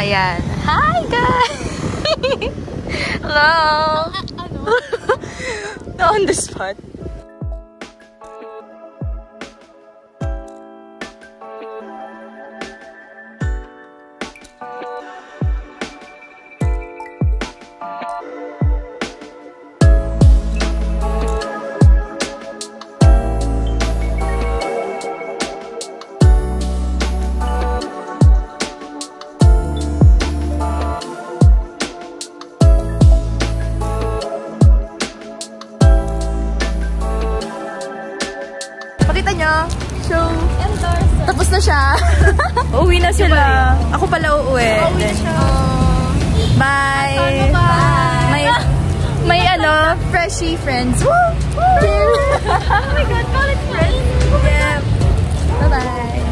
Ayan. Hi, guys! Hello! On the spot. Pakita nyo. So, tapos na siya. Uuwi na sila. Ako pala uuwi. Bye! Bye! May ano, freshie friends. Woo! Oh my god, call it friends. Yeah. Bye-bye.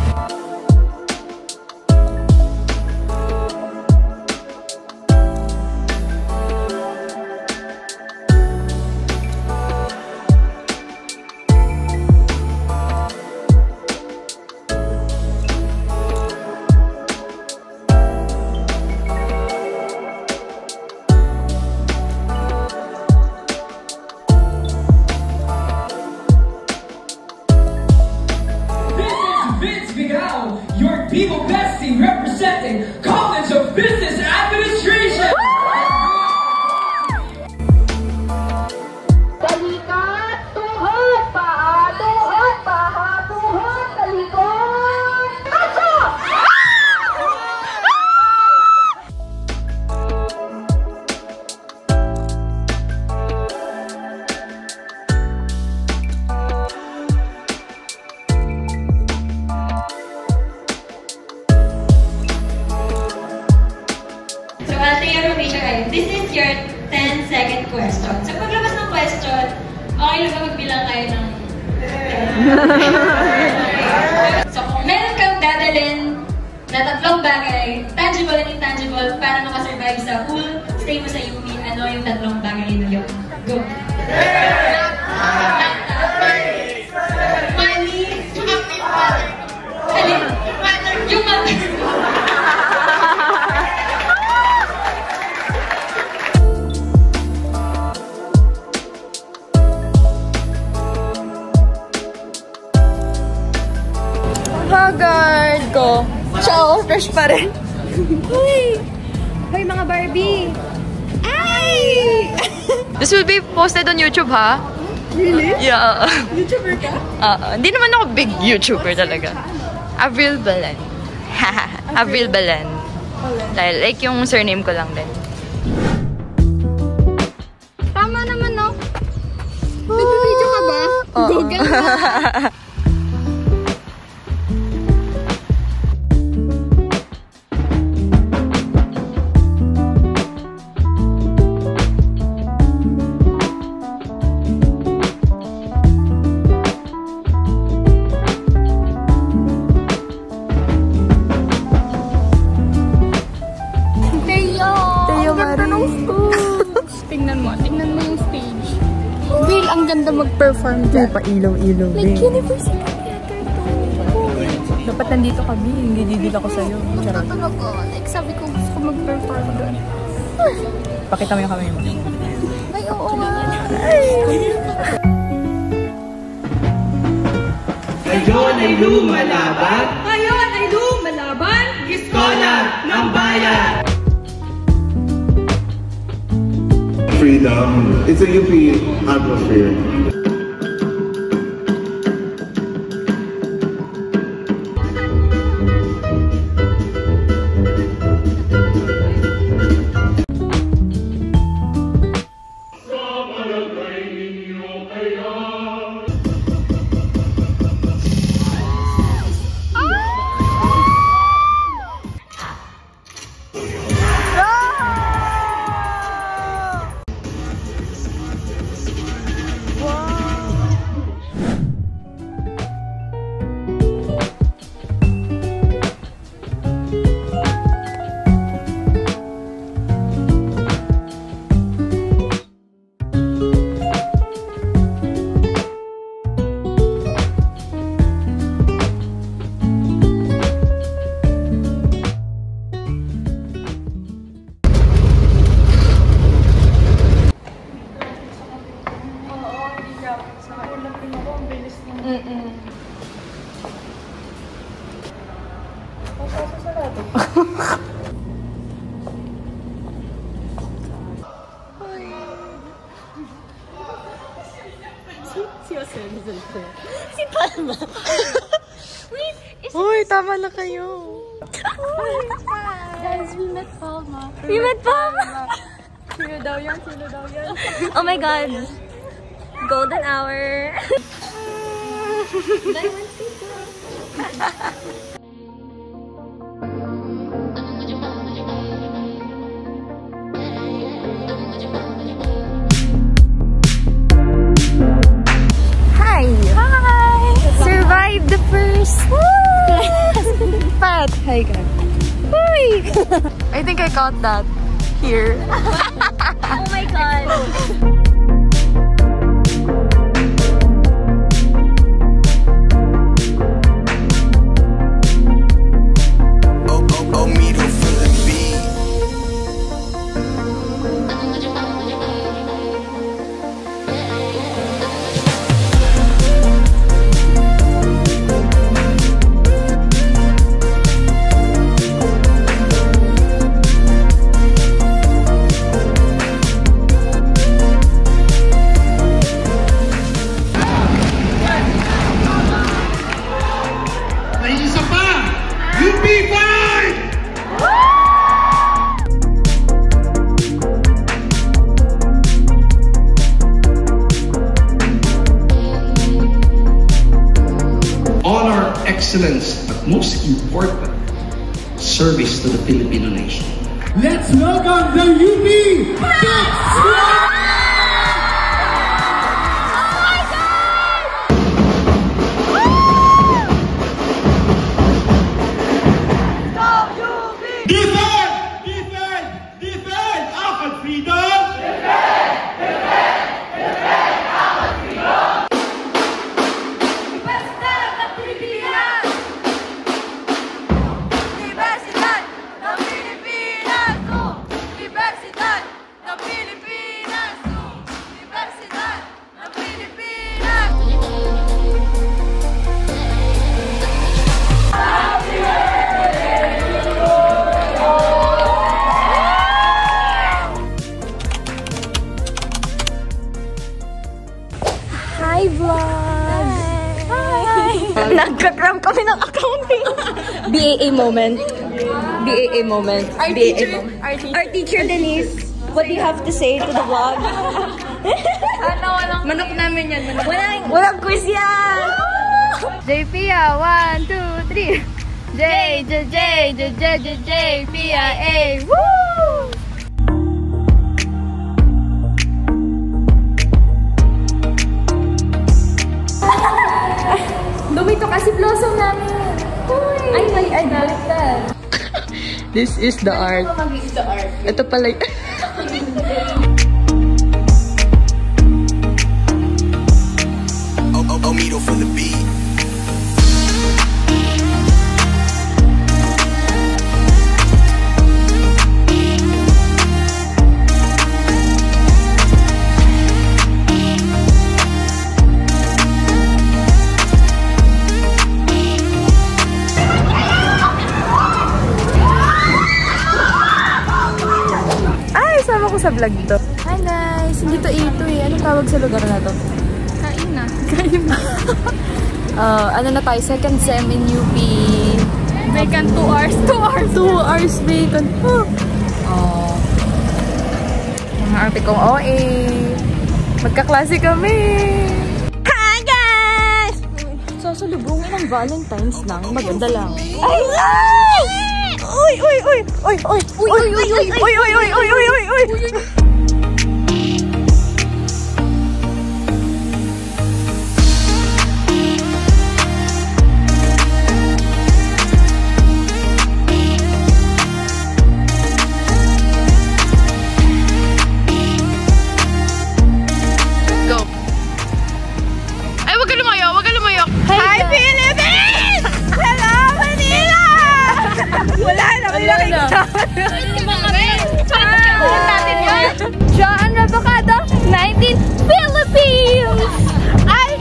Your people bestie representing College of Business Administration. Balikat, tuhod, paha, tuhod, paha, tuhod, talikod. Aso! This is your 10-second question. So, paglabas ng question, okay lang ba magbilang kayo ng 10? So, kung meron kang dadalhin na tatlong bagay, tangible and intangible, para makasurvive sa pool, stay mo sa UP, ano yung tatlong bagay na yun? Go! Money! Alin? Yung mother! Haggard ko. Siya, fresh pa rin. Hoy! Hoy, mga Barbie! Ay! This will be posted on YouTube, ha? Really? Yeah. YouTuber ka? Hindi naman ako big YouTuber talaga. Avril Belen. Avril Belen. Dahil, like, yung surname ko lang din. Tama naman, no? Nag-video ka ba? Google na. Tingnan mo yung stage. Will, ang ganda mag-perform dyan. Pa ilaw-ilaw, Like University Theater to. Dapat nandito ka, Bi. Hindi didil ako sa'yo. Natutulog ko. Like, sabi ko gusto ko mag-perform doon. Pakita mo yung kamay mo. Ay, oo nga. Ngayon ay lumalaban. Ngayon ay lumalaban. Iskola ng Bayan. Freedom. It's a UP atmosphere. Wow! Si Palma. Uy, tama na kayo. Guys, we met Palma. We met Palma. Sino daw yan? Sino daw yan? Oh my God. Golden hour. Hi. Hi. Survived the first path. Hi guys. I think I caught that here. Oh my God. Excellence, but most important, service to the Filipino nation. Let's welcome the UP Big Squad! Hi vlog! Hi! Nagka-cram kami ng accounting. BAA moment. BAA moment. Our teacher Denise, what do you have to say to the vlog? Manok namin yan. Walang quiz yan! JPA, 1, 2, 3. JPA. Woo! Dumito kasi blossom namin. Ay, I like that. This is the art. Ito pala Omido for the beat. ko sa vlog to. Hi guys! Hindi to ito eh. Anong tawag sa lugar na to? Kain na. Kain na. Ano na tayo? Second sem in UP. Vacant 2 hours. 2 hours vacant. Oh. Mga arte kong OA. Magkaklase kami. Hi guys! Sasalubungin ng Valentine's lang. Maganda lang. Ay! Uy! Uy! Uy! Uy! Uy! Uy! Uy! Uy! Uy! Uy! Uy! Uy! Uy! Uy! Uy! Hi, Philippines! Hello, Manila! Wala na, may nakikita. John Avocado, 19 Philippines! I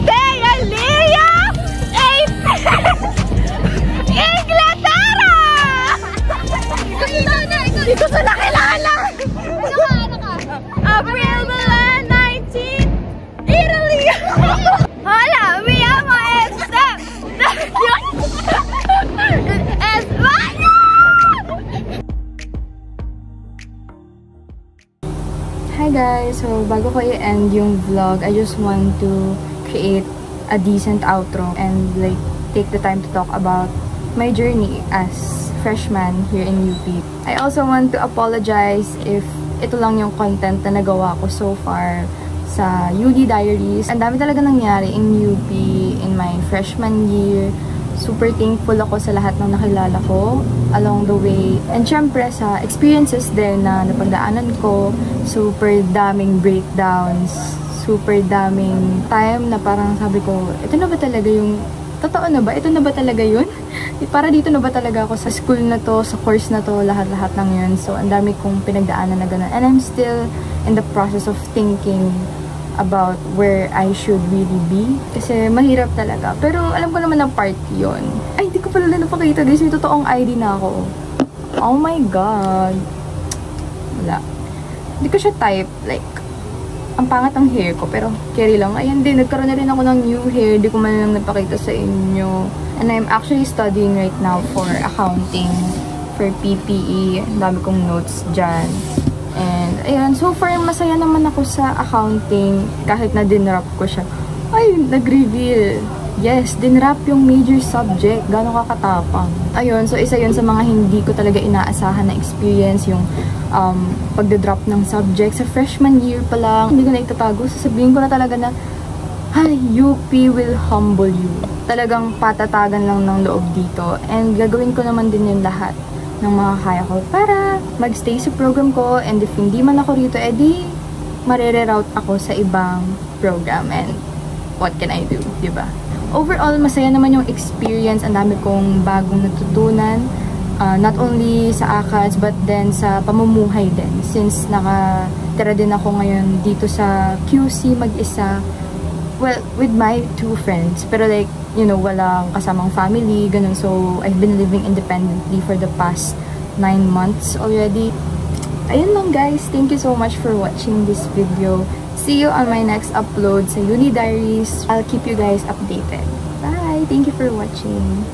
guys, so bago ko i-end yung vlog, I just want to create a decent outro and like take the time to talk about my journey as freshman here in UP. I also want to apologize if ito lang yung content na nagawa ko so far sa Uni Diaries. Ang dami talaga nangyari in UP in my freshman year. Super thankful ako sa lahat ng nakilala ko along the way. And syempre sa experiences din na napagdaanan ko, super daming breakdowns, super daming time na parang sabi ko, ito na ba talaga yung, totoo na ba? Ito na ba talaga yun? Para dito na ba talaga ako sa school na to, sa course na to, lahat-lahat ng yun. So ang dami kong pinagdaanan na gano'n. And I'm still in the process of thinking about where I should really be. Kasi mahirap talaga. Pero alam ko naman na part yun. Ay, hindi ko pala napakita. Guys, may totoong ID na ako. Oh my God. Wala. Hindi ko siya type. Like, ang pangat ang hair ko. Pero, carry lang. Ayan din, nagkaroon na rin ako ng new hair. Hindi ko man lang napakita sa inyo. And I'm actually studying right now for accounting. For PPE. Ang dami kong notes dyan. And, ayan, so far, masaya naman ako sa accounting kahit na dinrap ko siya. Ay, nag-reveal. Yes, dinrap yung major subject. Gano'ng kakatapang. Ayun, so isa yun sa mga hindi ko talaga inaasahan na experience, yung pagdadrop ng subject. Sa freshman year pa lang, hindi ko na itatago. Sasabihin ko na talaga na, ay, UP will humble you. Talagang patatagan lang ng loob dito. And gagawin ko naman din yung lahat ng mga kaya ko para magstay sa program ko, and if hindi man ako rito, edi marere-route ako sa ibang program, and what can I do, diba? Overall, masaya naman yung experience. Ang dami kong bagong natutunan, not only sa ACADS but then sa pamumuhay din, since nakatira din ako ngayon dito sa QC mag-isa. Well, with my 2 friends, pero like, you know, walang kasamang family, ganun. So, I've been living independently for the past 9 months already. Ayun lang guys, thank you so much for watching this video. See you on my next upload sa Uni Diaries. I'll keep you guys updated. Bye! Thank you for watching.